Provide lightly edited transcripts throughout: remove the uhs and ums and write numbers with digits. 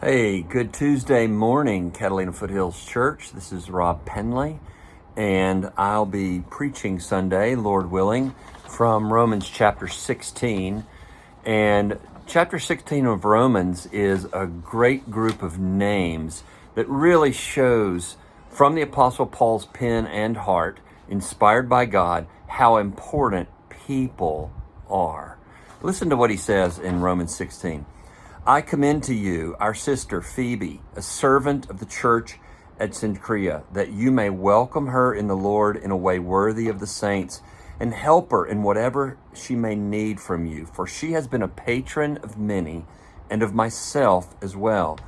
Hey, good Tuesday morning, Catalina Foothills Church. This is Rob Pendley, and I'll be preaching Sunday, Lord willing, from Romans chapter 16. And chapter 16 of Romans is a great group of names that really shows from the Apostle Paul's pen and heart, inspired by God, how important people are. Listen to what he says in Romans 16. I commend to you our sister Phoebe, a servant of the church at Cenchrea, that you may welcome her in the Lord in a way worthy of the saints, and help her in whatever she may need from you, for she has been a patron of many, and of myself as well.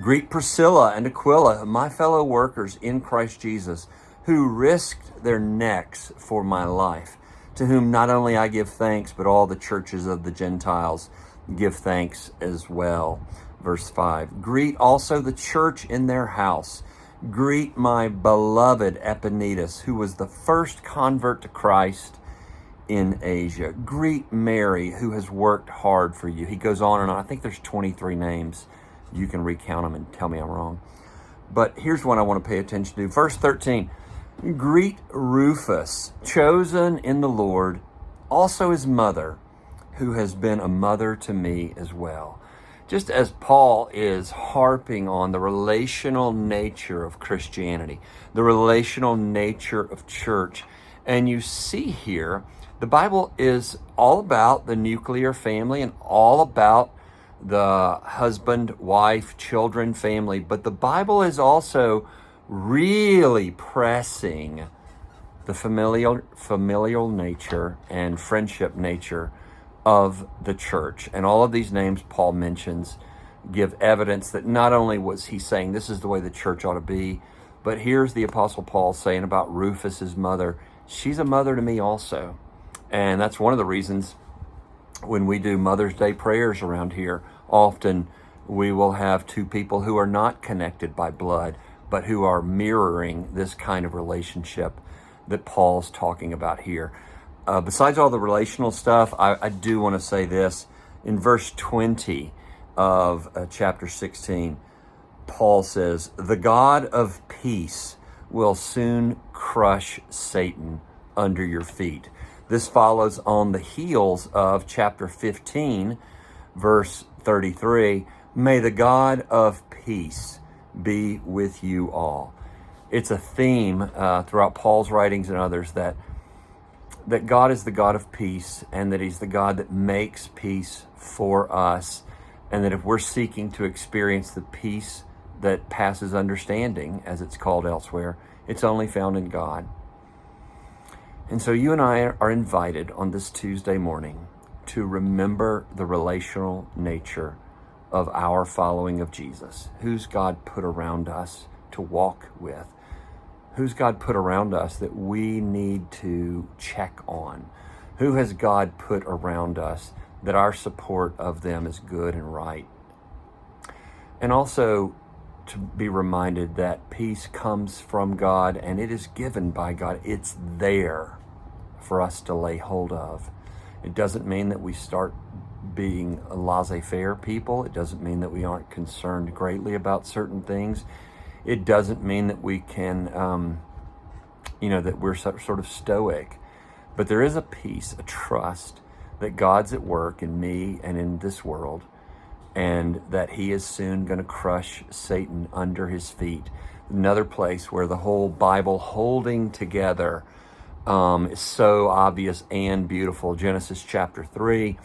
Greet Priscilla and Aquila, my fellow workers in Christ Jesus, who risked their necks for my life, to whom not only I give thanks, but all the churches of the Gentiles give thanks as well. Verse 5, greet also the church in their house. Greet my beloved Epaenetus, who was the first convert to Christ in Asia. Greet Mary, who has worked hard for you. He goes on and on. I think there's 23 names. You can recount them and tell me I'm wrong. But here's one I want to pay attention to. Verse 13, greet Rufus, chosen in the Lord, also his mother, who has been a mother to me as well. Just as Paul is harping on the relational nature of Christianity, the relational nature of church, and you see here, the Bible is all about the nuclear family and all about the husband, wife, children, family, but the Bible is also really pressing the familial nature and friendship nature of the church. And all of these names Paul mentions give evidence that not only was he saying this is the way the church ought to be, but here's the Apostle Paul saying about Rufus's mother, she's a mother to me also. And that's one of the reasons when we do Mother's Day prayers around here, often we will have two people who are not connected by blood, but who are mirroring this kind of relationship that Paul's talking about here. Besides all the relational stuff, I do want to say this. In verse 20 of chapter 16, Paul says, the God of peace will soon crush Satan under your feet. This follows on the heels of chapter 15, verse 33. May the God of peace be with you all. It's a theme throughout Paul's writings and others that God is the God of peace, and that he's the God that makes peace for us, and that if we're seeking to experience the peace that passes understanding, as it's called elsewhere, it's only found in God. And so you and I are invited on this Tuesday morning to remember the relational nature of our following of Jesus. Who's God put around us to walk with? Who's God put around us that we need to check on? Who has God put around us that our support of them is good and right? And also to be reminded that peace comes from God and it is given by God. It's there for us to lay hold of. It doesn't mean that we start being laissez-faire people. It doesn't mean that we aren't concerned greatly about certain things. It doesn't mean that we can, that we're sort of stoic. But there is a peace, a trust that God's at work in me and in this world, and that he is soon going to crush Satan under his feet. Another place where the whole Bible holding together is so obvious and beautiful. Genesis chapter 3,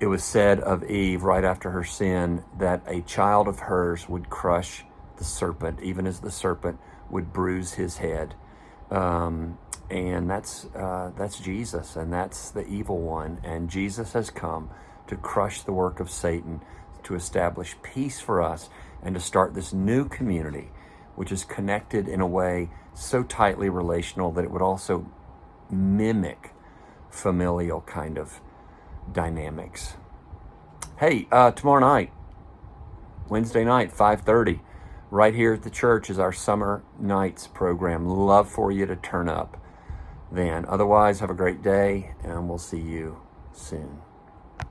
it was said of Eve right after her sin that a child of hers would crush the serpent, even as the serpent would bruise his head. And that's Jesus, and that's the evil one. And Jesus has come to crush the work of Satan, to establish peace for us, and to start this new community, which is connected in a way so tightly relational that it would also mimic familial kind of dynamics. Hey, tomorrow night, Wednesday night, 5:30, right here at the church is our summer nights program. Love for you to turn up then. Otherwise, have a great day, and we'll see you soon.